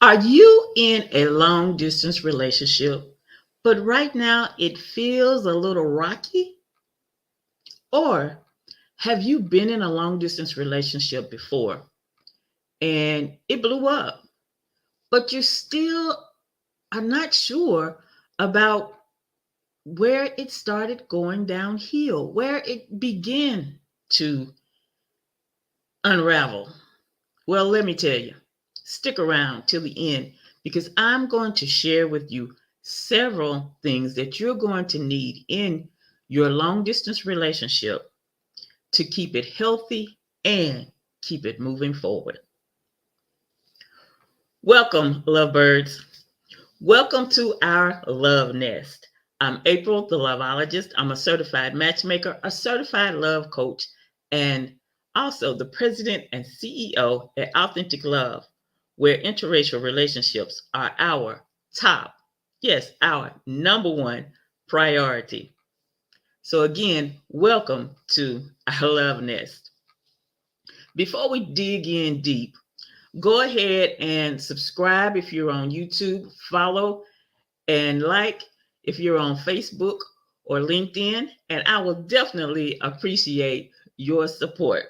Are you in a long distance relationship, but right now it feels a little rocky? Or have you been in a long distance relationship before and it blew up, but you still are not sure about where it started going downhill, where it began to unravel? Well, let me tell you, stick around till the end because I'm going to share with you several things that you're going to need in your long distance relationship to keep it healthy and keep it moving forward. Welcome, lovebirds. Welcome to our love nest. I'm April, the loveologist. I'm a certified matchmaker, a certified love coach, and also the president and CEO at Authentic Love, where interracial relationships are our top, yes, our number one priority. So, again, welcome to our love nest. Before we dig in deep, go ahead and subscribe if you're on YouTube, follow and like if you're on Facebook or LinkedIn, and I will definitely appreciate your support.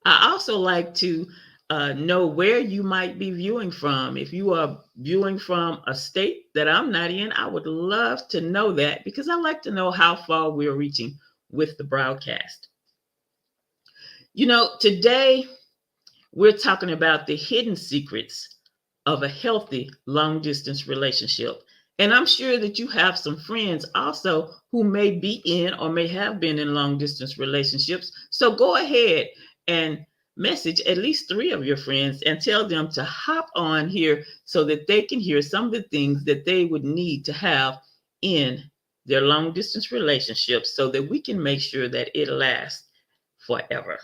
I also like to know where you might be viewing from. If you are viewing from a state that I'm not in, I would love to know that because I like to know how far we're reaching with the broadcast. Today we're talking about the hidden secrets of a healthy long distance relationship. And I'm sure that you have some friends also who may be in or may have been in long distance relationships. So go ahead and message at least three of your friends and tell them to hop on here so that they can hear some of the things that they would need to have in their long distance relationships so that we can make sure that it lasts forever.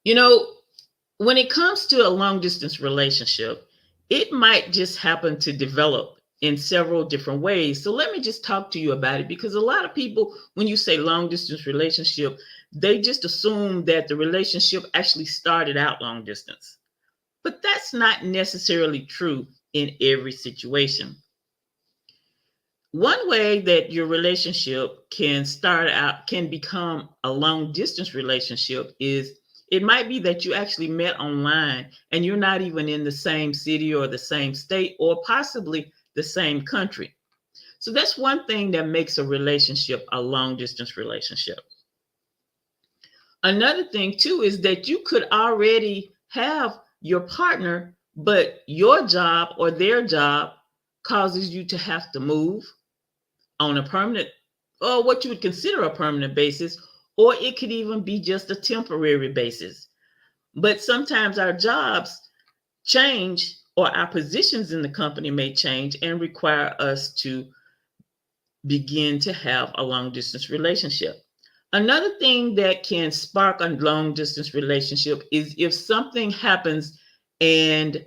You know, when it comes to a long distance relationship, it might just happen to develop in several different ways. So let me just talk to you about it because a lot of people, when you say long distance relationship, they just assume that the relationship actually started out long distance. But that's not necessarily true in every situation. One way that your relationship can become a long distance relationship is it might be that you actually met online and you're not even in the same city or the same state or possibly the same country. So that's one thing that makes a relationship a long distance relationship. Another thing too is that you could already have your partner, but your job or their job causes you to have to move on a permanent or what you would consider a permanent basis, or it could even be just a temporary basis. But sometimes our jobs change or our positions in the company may change and require us to begin to have a long distance relationship. Another thing that can spark a long distance relationship is if something happens and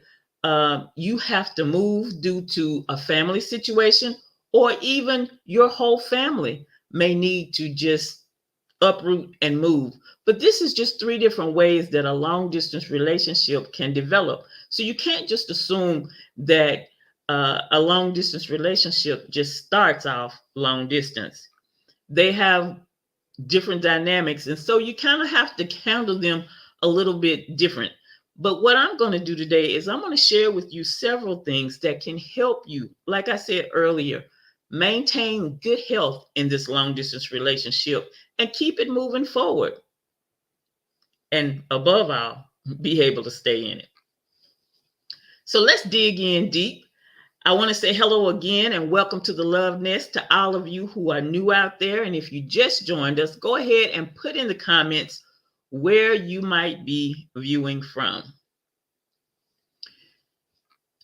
you have to move due to a family situation, or even your whole family may need to just uproot and move. But this is just three different ways that a long distance relationship can develop. So you can't just assume that a long distance relationship just starts off long distance. They have different dynamics. And so you kind of have to handle them a little bit different. But what I'm going to do today is I'm going to share with you several things that can help you, like I said earlier, maintain good health in this long distance relationship and keep it moving forward. And above all, be able to stay in it. So let's dig in deep. I want to say hello again and welcome to the Love Nest to all of you who are new out there. And if you just joined us, go ahead and put in the comments where you might be viewing from.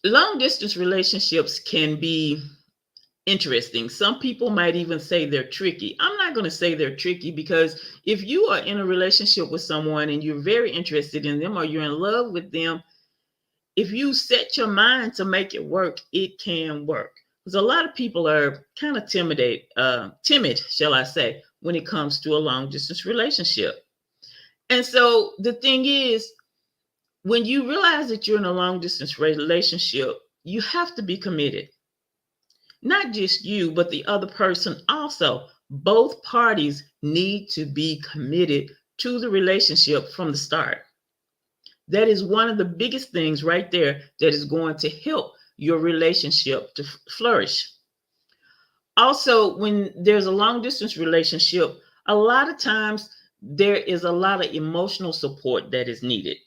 Long distance relationships can be interesting. Some people might even say they're tricky. I'm not going to say they're tricky because if you are in a relationship with someone and you're very interested in them or you're in love with them, if you set your mind to make it work, it can work. Because a lot of people are kind of timid, shall I say, when it comes to a long distance relationship. And so the thing is, when you realize that you're in a long distance relationship, you have to be committed. Not just you, but the other person also. Both parties need to be committed to the relationship from the start. That is one of the biggest things right there that is going to help your relationship to flourish. Also, when there's a long distance relationship, a lot of times there is a lot of emotional support that is needed.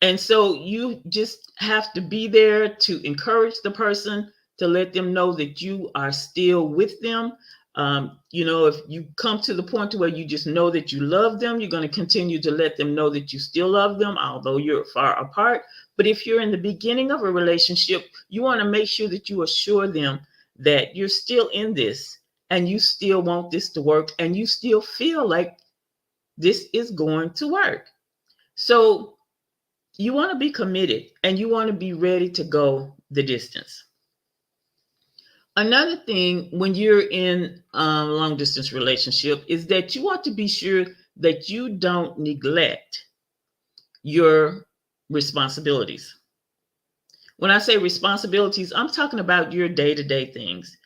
And so you just have to be there to encourage the person, to let them know that you are still with them. If you come to the point to where you just know that you love them, you're going to continue to let them know that you still love them, although you're far apart. But if you're in the beginning of a relationship, you want to make sure that you assure them that you're still in this and you still want this to work and you still feel like this is going to work. So you want to be committed and you want to be ready to go the distance. Another thing when you're in a long distance relationship is that you want to be sure that you don't neglect your responsibilities. When I say responsibilities, I'm talking about your day-to-day things.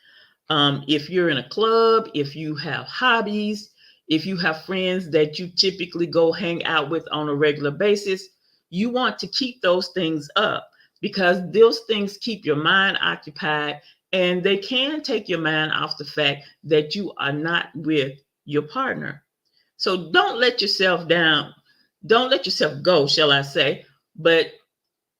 If you're in a club, if you have hobbies, if you have friends that you typically go hang out with on a regular basis, you want to keep those things up because those things keep your mind occupied and they can take your mind off the fact that you are not with your partner. So don't let yourself down. Don't let yourself go, shall I say, but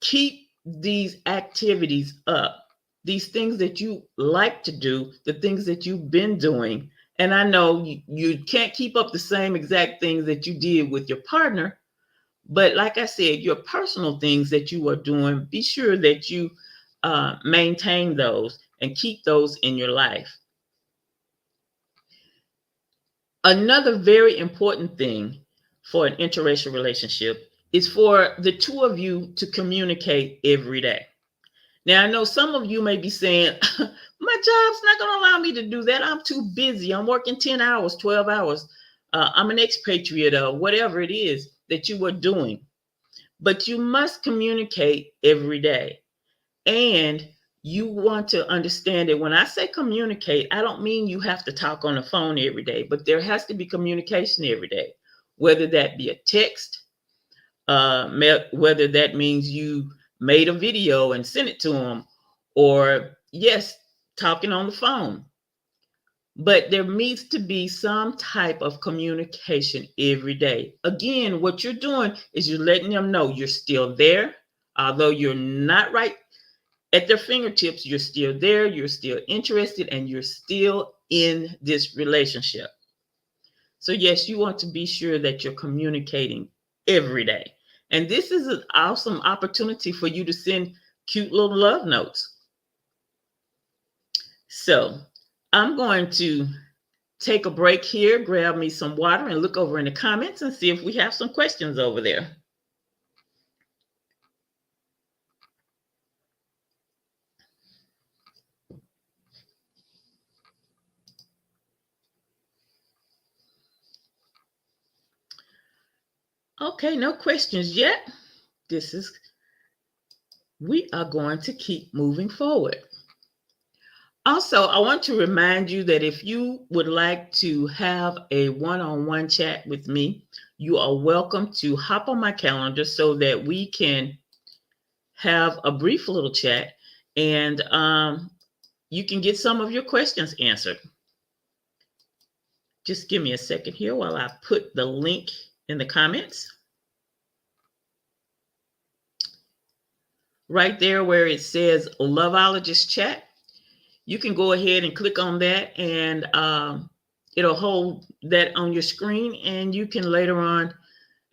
keep these activities up, these things that you like to do, the things that you've been doing. And I know you can't keep up the same exact things that you did with your partner, but like I said, your personal things that you are doing, be sure that you maintain those and keep those in your life. Another very important thing for an interracial relationship is for the two of you to communicate every day. Now, I know some of you may be saying, my job's not going to allow me to do that. I'm too busy. I'm working 10 hours, 12 hours. I'm an expatriate or whatever it is that you are doing. But you must communicate every day. And you want to understand that when I say communicate, I don't mean you have to talk on the phone every day, but there has to be communication every day, whether that be a text, whether that means you made a video and sent it to them, or yes, talking on the phone. But there needs to be some type of communication every day. Again, what you're doing is you're letting them know you're still there, although you're not right at their fingertips, you're still there, you're still interested, and you're still in this relationship. So yes, you want to be sure that you're communicating every day. And this is an awesome opportunity for you to send cute little love notes. So I'm going to take a break here, grab me some water, and look over in the comments and see if we have some questions over there. Okay, no questions yet. We are going to keep moving forward. Also, I want to remind you that if you would like to have a one-on-one chat with me, you are welcome to hop on my calendar so that we can have a brief little chat and you can get some of your questions answered. Just give me a second here while I put the link in the comments. Right there where it says LOVEologist chat, you can go ahead and click on that and it'll hold that on your screen, and you can later on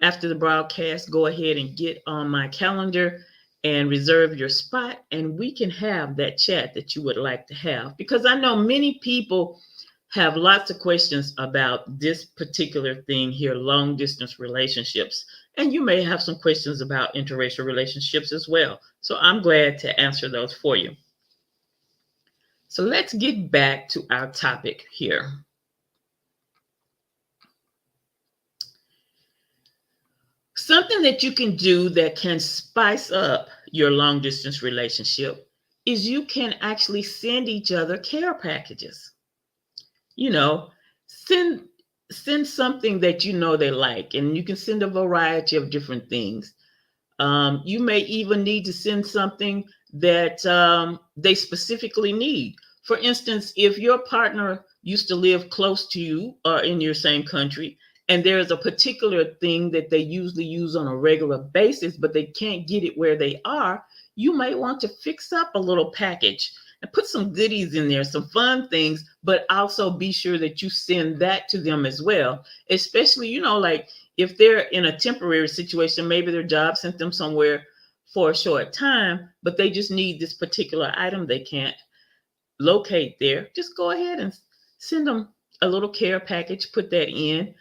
after the broadcast go ahead and get on my calendar and reserve your spot, and we can have that chat that you would like to have, because I know many people have lots of questions about this particular thing here, long distance relationships, and you may have some questions about interracial relationships as well. So I'm glad to answer those for you. So let's get back to our topic here. Something that you can do that can spice up your long distance relationship is you can actually send each other care packages. You know, send send something that you know they like, and you can send a variety of different things. You may even need to send something that they specifically need. For instance, if your partner used to live close to you or in your same country, and there's a particular thing that they usually use on a regular basis, but they can't get it where they are, you might want to fix up a little package and put some goodies in there, some fun things, but also be sure that you send that to them as well. Especially, like if they're in a temporary situation, maybe their job sent them somewhere for a short time, but they just need this particular item they can't locate there. Just go ahead and send them a little care package, put that in.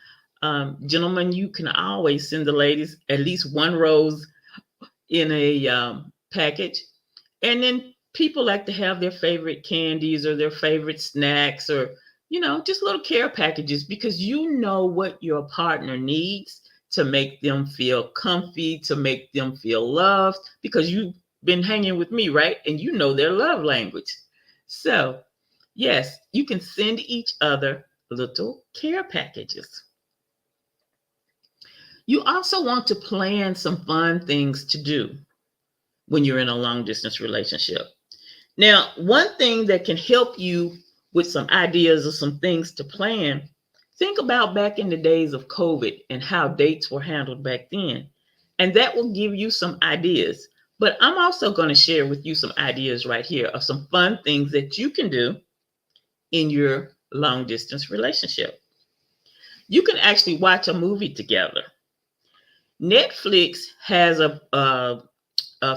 Gentlemen, you can always send the ladies at least one rose in a package. And then people like to have their favorite candies or their favorite snacks or, just little care packages because you know what your partner needs to make them feel comfy, to make them feel loved, because you've been hanging with me, right? And you know their love language. So, yes, you can send each other little care packages. You also want to plan some fun things to do when you're in a long distance relationship. Now, one thing that can help you with some ideas or some things to plan, think about back in the days of COVID and how dates were handled back then. And that will give you some ideas. But I'm also going to share with you some ideas right here of some fun things that you can do in your long distance relationship. You can actually watch a movie together. Netflix has a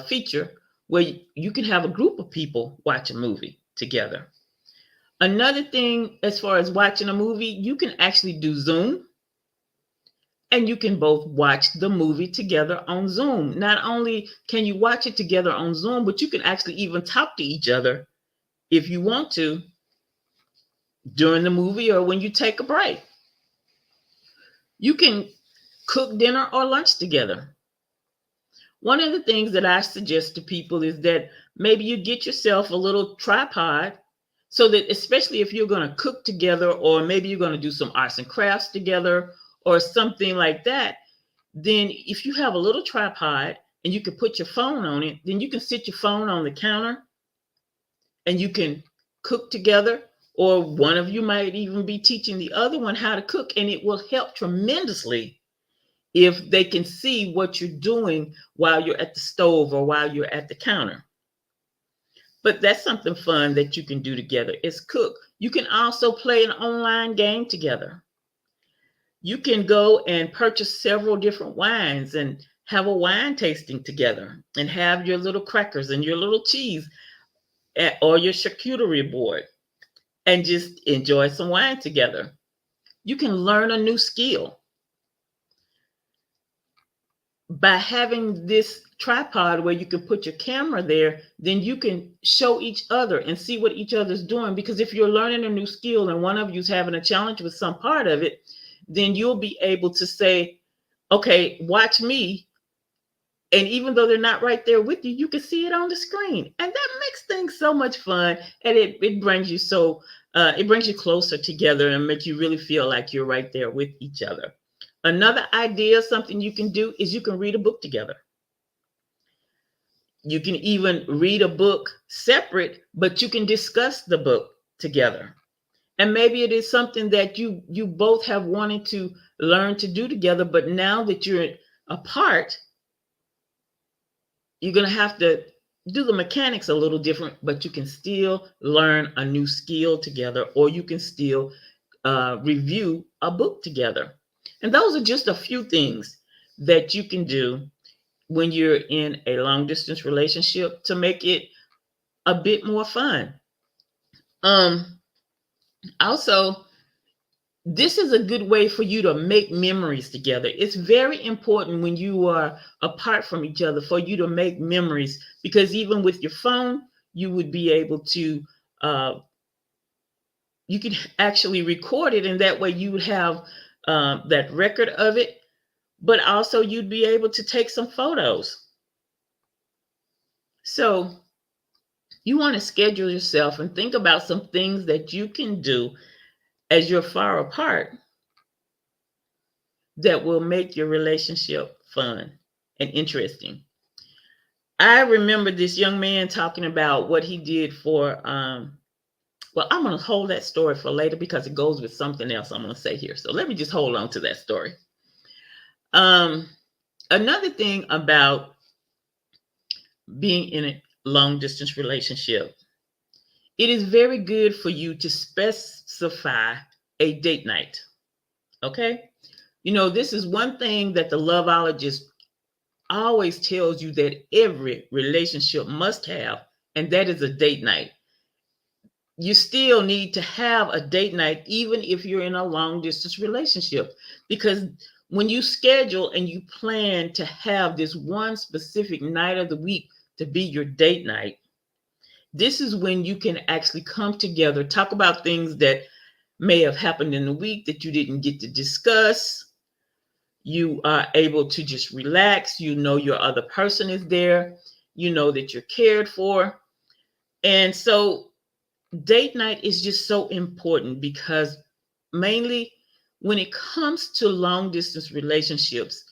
feature where you can have a group of people watch a movie together. Another thing, as far as watching a movie, you can actually do Zoom and you can both watch the movie together on Zoom. Not only can you watch it together on Zoom, but you can actually even talk to each other if you want to during the movie or when you take a break. You can cook dinner or lunch together. One of the things that I suggest to people is that maybe you get yourself a little tripod so that, especially if you're going to cook together, or maybe you're going to do some arts and crafts together or something like that, then if you have a little tripod and you can put your phone on it, then you can sit your phone on the counter and you can cook together. Or one of you might even be teaching the other one how to cook, and it will help tremendously if they can see what you're doing while you're at the stove or while you're at the counter. But that's something fun that you can do together is cook. You can also play an online game together. You can go and purchase several different wines and have a wine tasting together and have your little crackers and your little cheese or your charcuterie board and just enjoy some wine together. You can learn a new skill by having this tripod where you can put your camera there. Then you can show each other and see what each other's doing, because if you're learning a new skill and one of you's having a challenge with some part of it, then you'll be able to say, okay, watch me. And even though they're not right there with you, you can see it on the screen, and that makes things so much fun. And it brings you it brings you closer together and makes you really feel like you're right there with each other. Another idea, something you can do, is you can read a book together. You can even read a book separate, but you can discuss the book together. And maybe it is something that you both have wanted to learn to do together, but now that you're apart, you're going to have to do the mechanics a little different, but you can still learn a new skill together, or you can still review a book together. And those are just a few things that you can do when you're in a long distance relationship to make it a bit more fun. Also, this is a good way for you to make memories together. It's very important when you are apart from each other for you to make memories, because even with your phone, you would be able to, you could actually record it, and that way you would have that record of it but also you'd be able to take some photos. So you want to schedule yourself and think about some things that you can do as you're far apart that will make your relationship fun and interesting. I remember this young man talking about what he did for well, I'm going to hold that story for later because it goes with something else I'm going to say here. So let me just hold on to that story. Um, Another thing about being in a long distance relationship, it is very good for you to specify a date night. Okay? You know, this is one thing that the loveologist always tells you that every relationship must have, and that is a date night. You still need to have a date night, even if you're in a long distance relationship, because when you schedule and you plan to have this one specific night of the week to be your date night, this is when you can actually come together, talk about things that may have happened in the week that you didn't get to discuss. You are able to just relax. You know your other person is there. You know that you're cared for. And so date night is just so important because mainly when it comes to long distance relationships,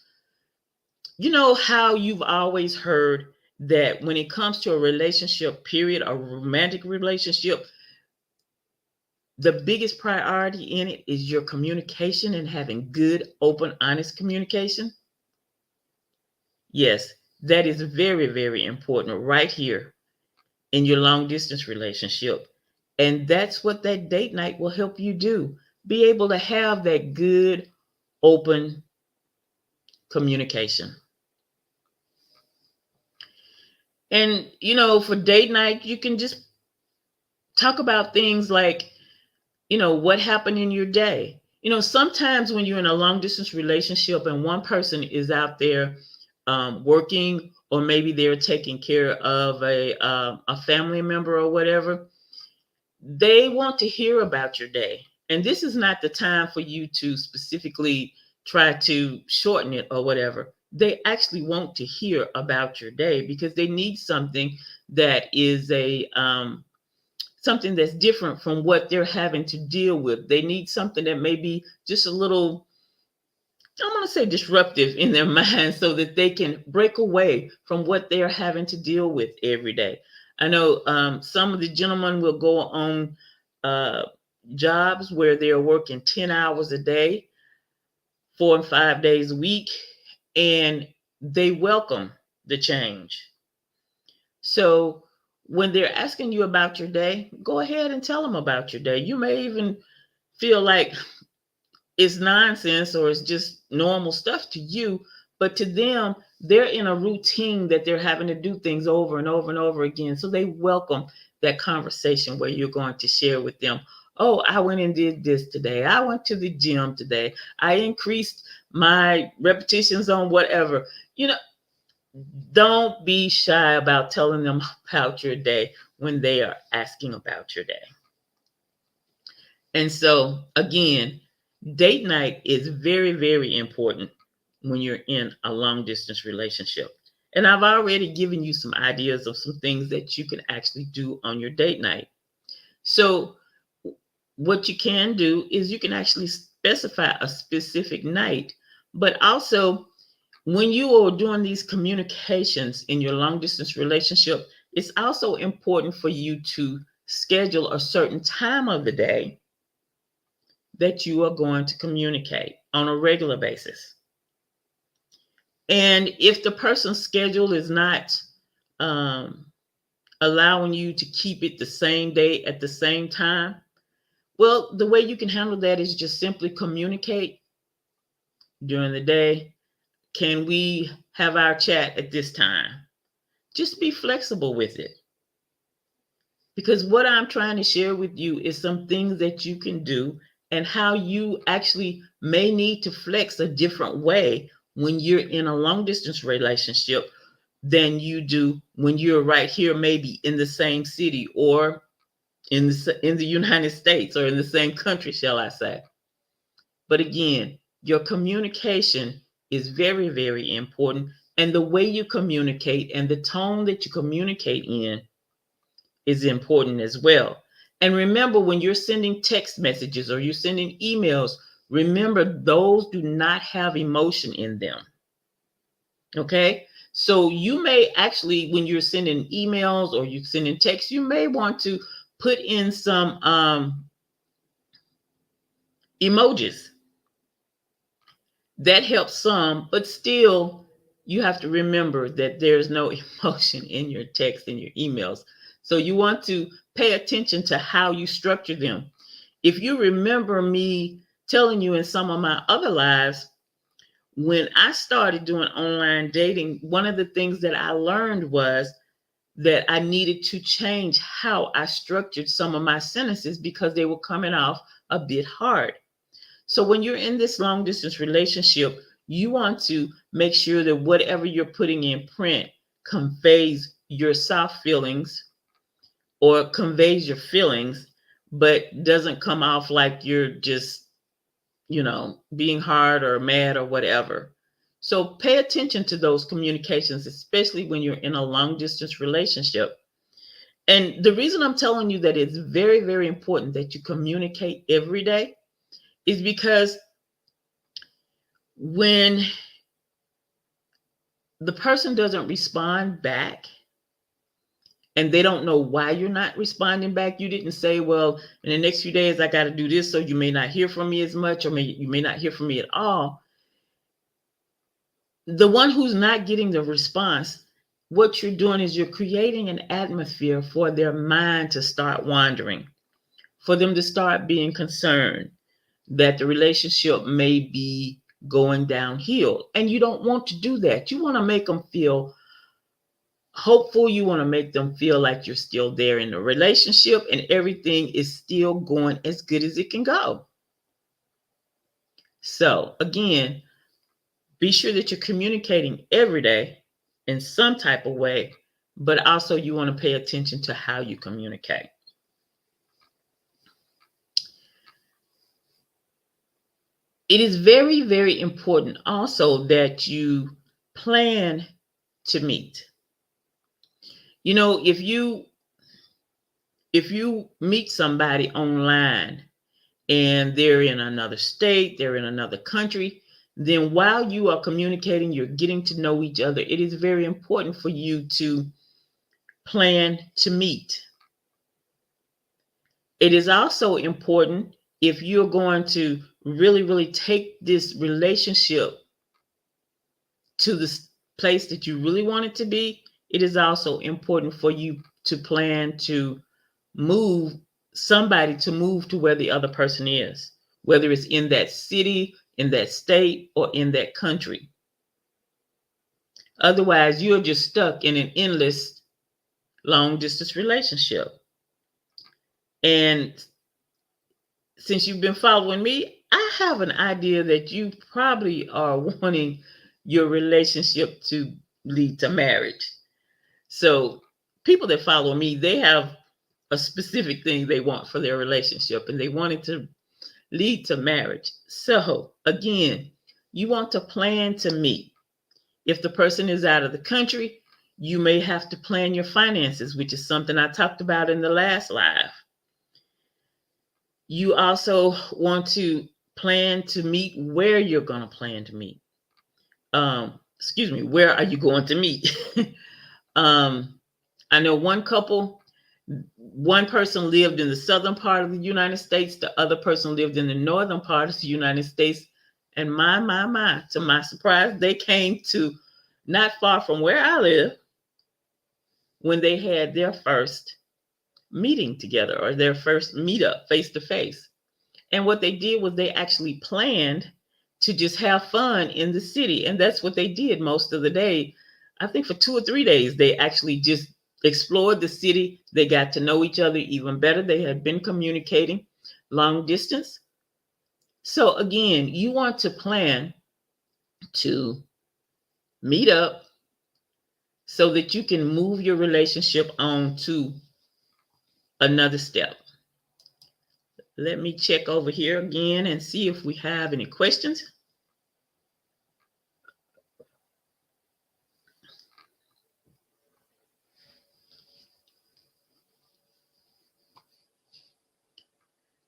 you know how you've always heard that when it comes to a relationship, period, a romantic relationship, the biggest priority in it is your communication and having good, open, honest communication. Yes, that is very, very important right here in your long distance relationship. And that's what that date night will help you do. Be able to have that good, open communication. And, you know, for date night, you can just talk about things like, you know, what happened in your day. You know, sometimes when you're in a long distance relationship and one person is out there working, or maybe they're taking care of a family member or whatever, they want to hear about your day. And this is not the time for you to specifically try to shorten it or whatever. They actually want to hear about your day because they need something that is a something that's different from what they're having to deal with. They need something that may be just a little, I'm going to say disruptive in their mind so that they can break away from what they're having to deal with every day. I know some of the gentlemen will go on uh, jobs where they're working 10 hours a day, 4 and 5 days a week, and they welcome the change. So when they're asking you about your day, go ahead and tell them about your day. You may even feel like it's nonsense or it's just normal stuff to you, but to them, they're in a routine that they're having to do things over and over and over again. So they welcome that conversation where you're going to share with them, oh, I went and did this today. I went to the gym today. I increased my repetitions on whatever. You know, don't be shy about telling them about your day when they are asking about your day. And so, again, date night is very, very important when you're in a long distance relationship. And I've already given you some ideas of some things that you can actually do on your date night. So, what you can do is you can actually specify a specific night, but also when you are doing these communications in your long distance relationship, it's also important for you to schedule a certain time of the day that you are going to communicate on a regular basis. And if the person's schedule is not um, allowing you to keep it the same day at the same time, well, the way you can handle that is just simply communicate during the day. Can we have our chat at this time? Just be flexible with it. Because what I'm trying to share with you is some things that you can do and how you actually may need to flex a different way when you're in a long distance relationship than you do when you're right here, maybe in the same city or in the United States or in the same country, shall I say. But again, your communication is very, very important. And the way you communicate and the tone that you communicate in is important as well. And remember, when you're sending text messages or you're sending emails, remember those do not have emotion in them. Okay. So you may actually, when you're sending emails or you're sending texts, you may want to put in some emojis. That helps some, but still, you have to remember that there's no emotion in your text and your emails. So you want to pay attention to how you structure them. If you remember me telling you in some of my other lives, when I started doing online dating, one of the things that I learned was that I needed to change how I structured some of my sentences because they were coming off a bit hard. So when you're in this long distance relationship, you want to make sure that whatever you're putting in print conveys your soft feelings or conveys your feelings, but doesn't come off like you're just, being hard or mad or whatever. So pay attention to those communications, especially when you're in a long distance relationship. And the reason I'm telling you that it's very, very important that you communicate every day is because when the person doesn't respond back and they don't know why you're not responding back, you didn't say, well, in the next few days, I got to do this, so you may not hear from me as much, or you may not hear from me at all. The one who's not getting the response, what you're doing is you're creating an atmosphere for their mind to start wandering, for them to start being concerned that the relationship may be going downhill. And you don't want to do that. You want to make them feel hopeful. You want to make them feel like you're still there in the relationship and everything is still going as good as it can go. So, again, be sure that you're communicating every day in some type of way, but also you want to pay attention to how you communicate. It is very, very important also that you plan to meet. If you meet somebody online and they're in another state, they're in another country, then while you are communicating, you're getting to know each other. It is very important for you to plan to meet. It is also important, if you're going to really, really take this relationship to the place that you really want it to be, it is also important for you to plan to move somebody to move to where the other person is, whether it's in that city, in that state, or in that country. Otherwise, you're just stuck in an endless long distance relationship. And since you've been following me, I have an idea that you probably are wanting your relationship to lead to marriage. So, people that follow me, they have a specific thing they want for their relationship and they want it to lead to marriage. So, again, you want to plan to meet. If the person is out of the country, you may have to plan your finances, which is something I talked about in the last live. You also want to plan to meet where you're going to plan to meet. Where are you going to meet? I know one couple, one person lived in the southern part of the United States, the other person lived in the northern part of the United States. And my, to my surprise, they came to not far from where I live when they had their first meeting together or their first meetup face to face. And what they did was they actually planned to just have fun in the city. And that's what they did most of the day. I think for 2 or 3 days, they actually just explored the city. They got to know each other even better. They had been communicating long distance. So again, you want to plan to meet up so that you can move your relationship on to another step. Let me check over here again and see if we have any questions.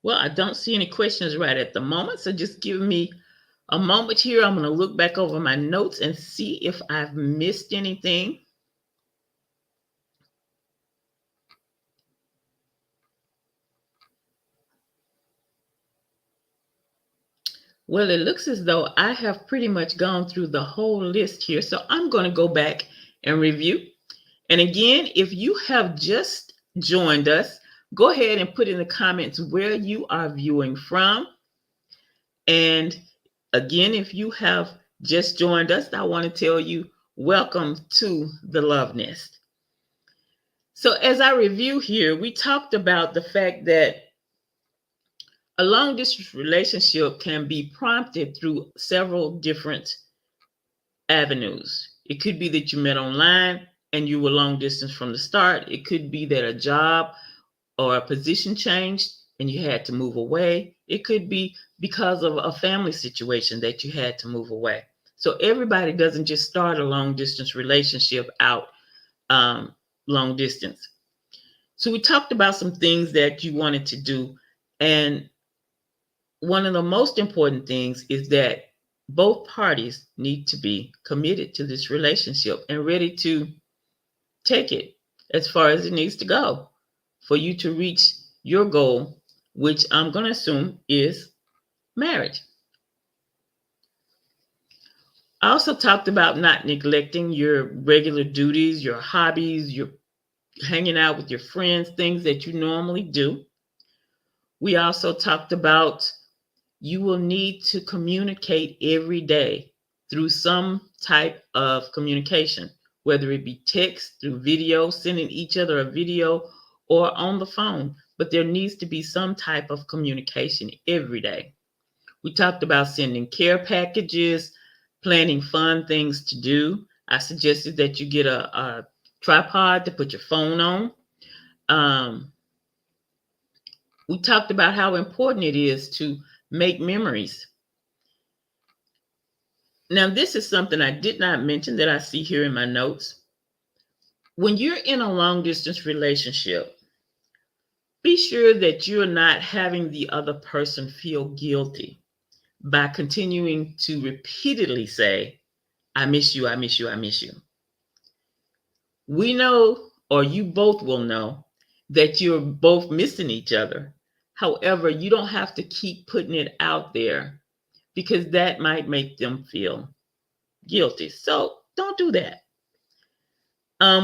Well, I don't see any questions right at the moment, so just give me a moment here. I'm going to look back over my notes and see if I've missed anything. Well, it looks as though I have pretty much gone through the whole list here, so I'm going to go back and review. And again, if you have just joined us, go ahead and put in the comments where you are viewing from. And again, if you have just joined us, I want to tell you welcome to the Love Nest. So, as I review here, we talked about the fact that a long distance relationship can be prompted through several different avenues. It could be that you met online and you were long distance from the start. It could be that a job or a position changed and you had to move away. It could be because of a family situation that you had to move away. So everybody doesn't just start a long distance relationship out long distance. So we talked about some things that you wanted to do. And one of the most important things is that both parties need to be committed to this relationship and ready to take it as far as it needs to go for you to reach your goal, which I'm going to assume is marriage. I also talked about not neglecting your regular duties, your hobbies, your hanging out with your friends, things that you normally do. We also talked about you will need to communicate every day through some type of communication, whether it be text, through video, sending each other a video, or on the phone. But there needs to be some type of communication every day. We talked about sending care packages, planning fun things to do. I suggested that you get a tripod to put your phone on. Um, we talked about how important it is to make memories. Now, this is something I did not mention that I see here in my notes. When you're in a long distance relationship, be sure that you're not having the other person feel guilty by continuing to repeatedly say, I miss you, I miss you, I miss you. We know, or you both will know, that you're both missing each other. However, you don't have to keep putting it out there because that might make them feel guilty. So don't do that.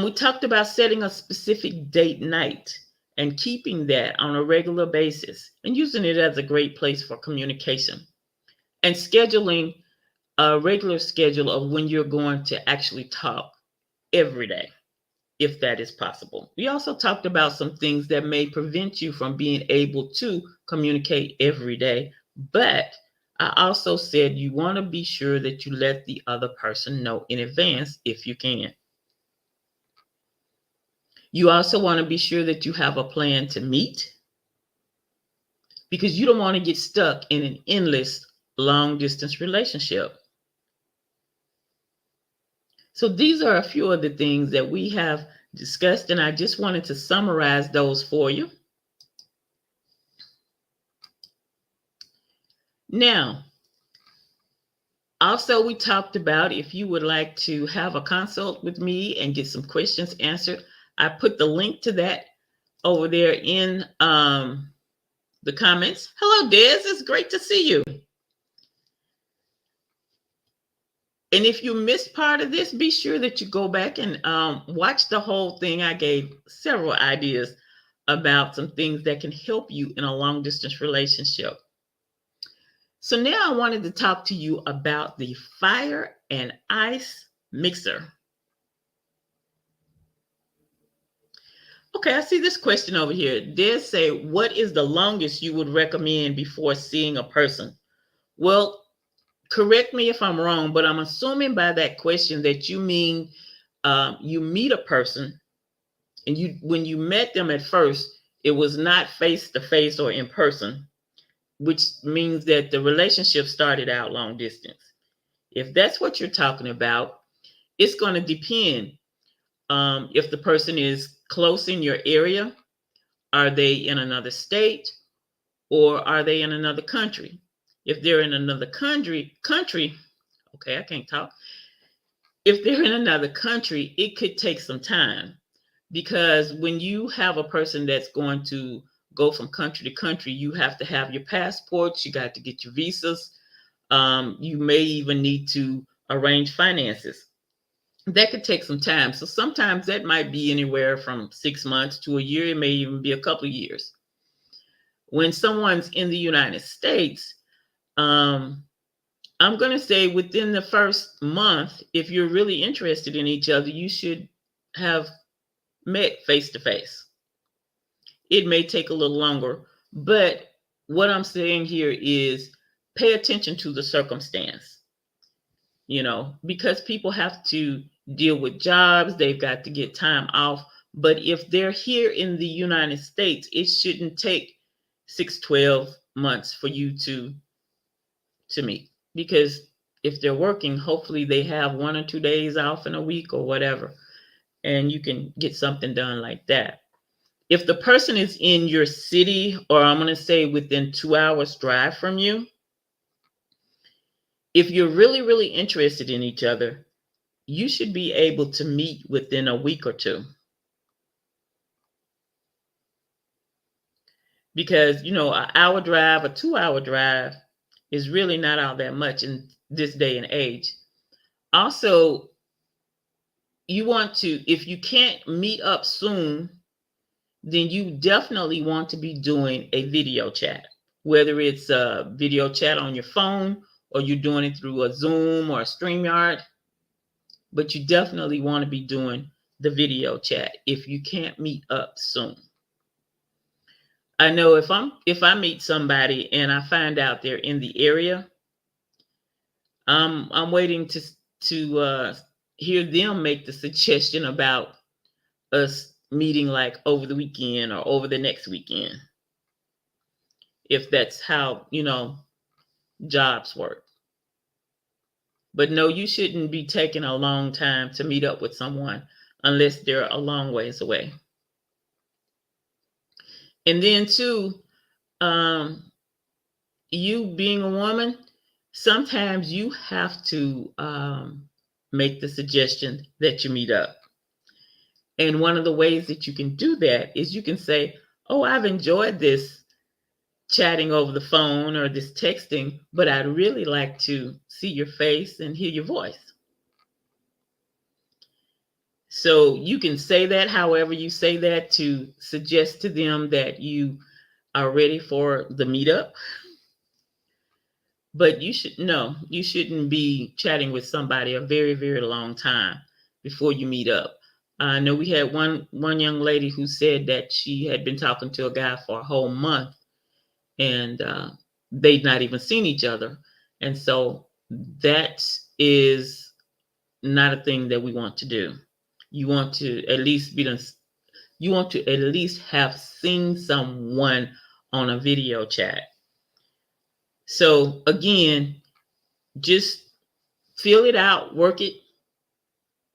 We talked about setting a specific date night and keeping that on a regular basis and using it as a great place for communication and scheduling a regular schedule of when you're going to actually talk every day, if that is possible. We also talked about some things that may prevent you from being able to communicate every day, but I also said you want to be sure that you let the other person know in advance if you can. You also want to be sure that you have a plan to meet because you don't want to get stuck in an endless long distance relationship. So these are a few of the things that we have discussed, and I just wanted to summarize those for you. Now, also we talked about if you would like to have a consult with me and get some questions answered, I put the link to that over there in the comments. Hello, Des. It's great to see you. And if you missed part of this, be sure that you go back and watch the whole thing. I gave several ideas about some things that can help you in a long distance relationship. So now I wanted to talk to you about the fire and ice mixer. Okay, I see this question over here. They say, what is the longest you would recommend before seeing a person? Well, correct me if I'm wrong, but I'm assuming by that question that you mean you meet a person and you when you met them at first, it was not face to face or in person, which means that the relationship started out long distance. If that's what you're talking about, it's going to depend if the person is close in your area, are they in another state, or are they in another country? If they're in another country, okay, I can't talk. If they're in another country, it could take some time, because when you have a person that's going to go from country to country, you have to have your passports, you got to get your visas. You may even need to arrange finances. That could take some time. So sometimes that might be anywhere from 6 months to a year. It may even be a couple of years. When someone's in the United States, um, I'm going to say within the first month, if you're really interested in each other, you should have met face to face. It may take a little longer, but what I'm saying here is pay attention to the circumstance, because people have to deal with jobs, they've got to get time off. But if they're here in the United States, it shouldn't take 6, 12 months for you to meet, because if they're working, hopefully they have 1 or 2 days off in a week or whatever, and you can get something done like that. If the person is in your city, or I'm going to say within 2 hours drive from you, if you're really, really interested in each other, you should be able to meet within a week or two. Because, an hour drive, a 2 hour drive is really not all that much in this day and age. Also, you want to, if you can't meet up soon, then you definitely want to be doing a video chat, whether it's a video chat on your phone or you're doing it through a Zoom or a StreamYard. But you definitely want to be doing the video chat if you can't meet up soon. I know if I meet somebody and I find out they're in the area, I'm waiting to hear them make the suggestion about us meeting like over the weekend or over the next weekend, if that's how jobs work. But no, you shouldn't be taking a long time to meet up with someone unless they're a long ways away. And then too, you being a woman, sometimes you have to make the suggestion that you meet up. And one of the ways that you can do that is you can say, "Oh, I've enjoyed this chatting over the phone or this texting, but I'd really like to see your face and hear your voice." So you can say that however you say that to suggest to them that you are ready for the meetup. But you shouldn't be chatting with somebody a very, very long time before you meet up. I know we had one young lady who said that she had been talking to a guy for a whole month, and they'd not even seen each other. And so that is not a thing that we want to do. You want to at least have seen someone on a video chat. So again, just feel it out, work it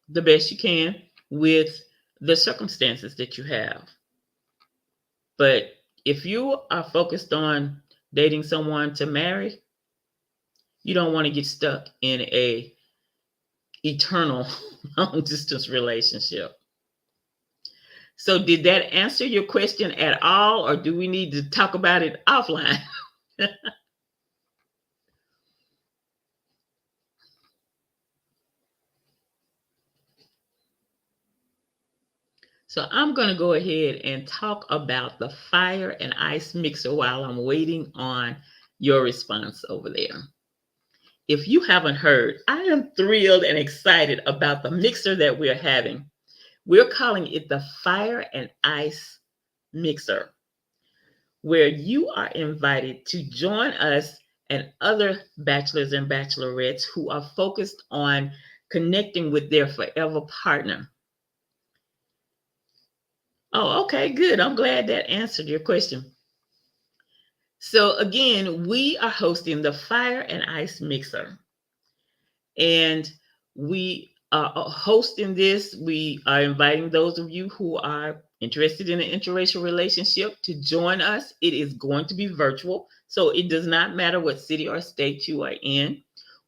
the best you can with the circumstances that you have. But if you are focused on dating someone to marry, you don't want to get stuck in a eternal long distance relationship. So did that answer your question at all, or do we need to talk about it offline? So I'm going to go ahead and talk about the fire and ice mixer while I'm waiting on your response over there. If you haven't heard, I am thrilled and excited about the mixer that we're having. We're calling it the fire and ice mixer, where you are invited to join us and other bachelors and bachelorettes who are focused on connecting with their forever partner. Oh, okay, good. I'm glad that answered your question. So, again, we are hosting the Fire and Ice Mixer. And we are hosting this. We are inviting those of you who are interested in an interracial relationship, to join us. It is going to be virtual, so it does not matter what city or state you are in.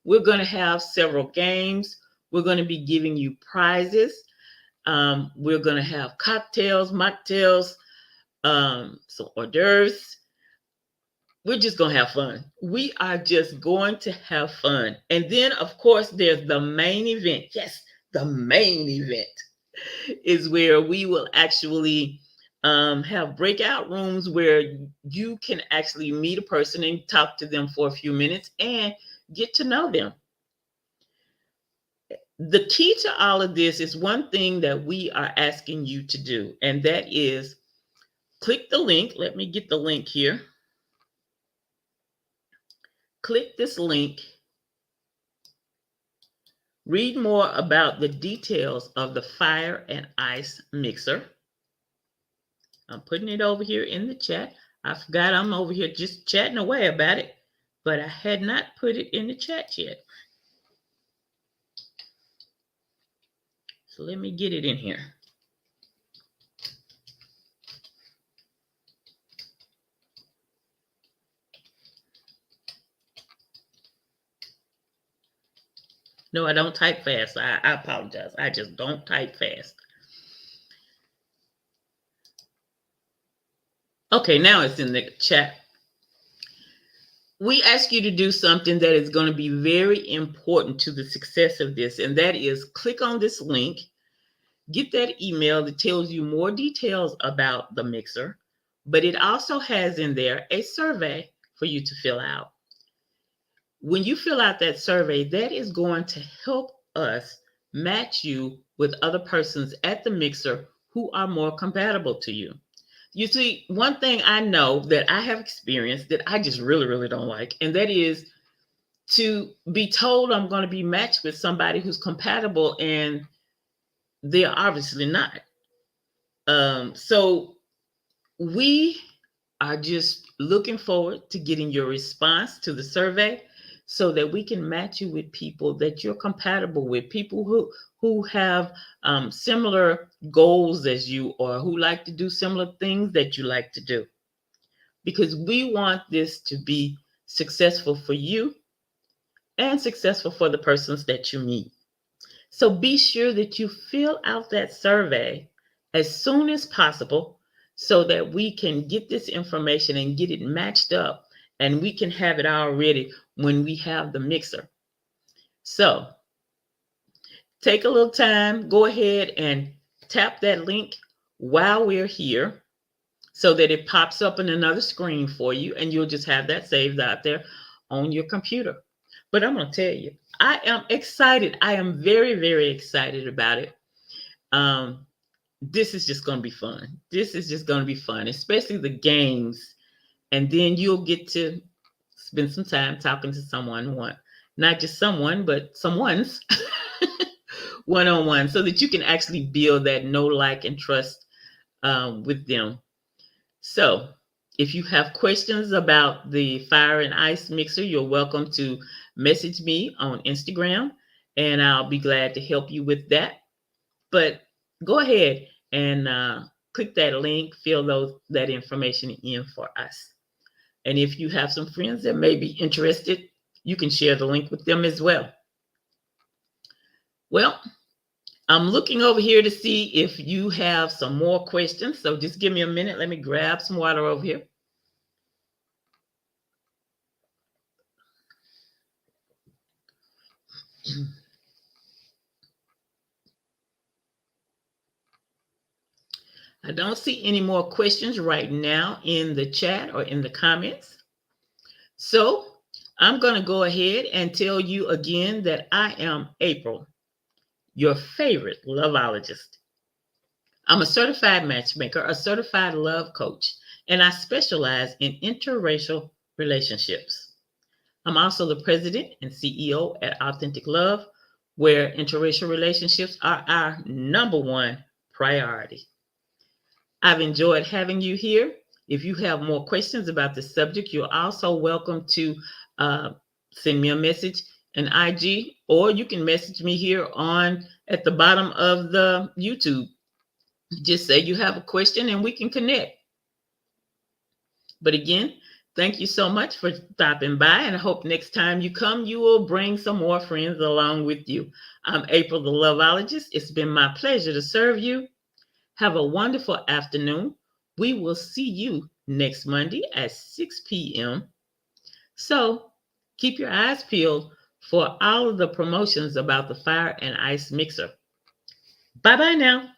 We're going to have several games. We're going to be giving you prizes. We're going to have cocktails, mocktails, some hors d'oeuvres. We're just going to have fun. We are just going to have fun. And then, of course, there's the main event. Yes, the main event is where we will actually have breakout rooms where you can actually meet a person and talk to them for a few minutes and get to know them. The key to all of this is one thing that we are asking you to do, and that is click the link. Let me get the link here. Click this link. Read more about the details of the fire and ice mixer. I'm putting it over here in the chat. I forgot I'm over here just chatting away about it, but I had not put it in the chat yet. So let me get it in here. No, I don't type fast. I apologize. I just don't type fast. Okay, now it's in the chat. We ask you to do something that is going to be very important to the success of this, and that is click on this link, get that email that tells you more details about the mixer, but it also has in there a survey for you to fill out. When you fill out that survey, that is going to help us match you with other persons at the mixer who are more compatible to you. You see, one thing I know that I have experienced that I just really, really don't like, and that is to be told I'm going to be matched with somebody who's compatible and they're obviously not. So we are just looking forward to getting your response to the survey so that we can match you with people that you're compatible with, people who have similar goals as you, or who like to do similar things that you like to do. Because we want this to be successful for you and successful for the persons that you meet. So be sure that you fill out that survey as soon as possible so that we can get this information and get it matched up, and we can have it all ready when we have the mixer. So take a little time, go ahead and tap that link while we're here so that it pops up in another screen for you, and you'll just have that saved out there on your computer. But I'm going to tell you, I am excited. I am very, very excited about it. This is just going to be fun. This is just going to be fun, especially the games. And then you'll get to spend some time talking to someone, not just someone, but someone's one-on-one, so that you can actually build that know, like, and trust with them. So if you have questions about the fire and ice mixer, you're welcome to message me on Instagram, and I'll be glad to help you with that. But go ahead and click that link, fill that information in for us. And if you have some friends that may be interested, you can share the link with them as well. Well, I'm looking over here to see if you have some more questions. So just give me a minute. Let me grab some water over here. I don't see any more questions right now in the chat or in the comments. So I'm going to go ahead and tell you again that I am April, your favorite loveologist. I'm a certified matchmaker, a certified love coach, and I specialize in interracial relationships. I'm also the president and CEO at Authentic Love, where interracial relationships are our number one priority. I've enjoyed having you here. If you have more questions about the subject, you're also welcome to send me a message in IG, or you can message me here at the bottom of the YouTube. Just say you have a question and we can connect. But again, thank you so much for stopping by, and I hope next time you come, you will bring some more friends along with you. I'm April, the Loveologist. It's been my pleasure to serve you. Have a wonderful afternoon. We will see you next Monday at 6 p.m. So keep your eyes peeled for all of the promotions about the fire and ice mixer. Bye bye now.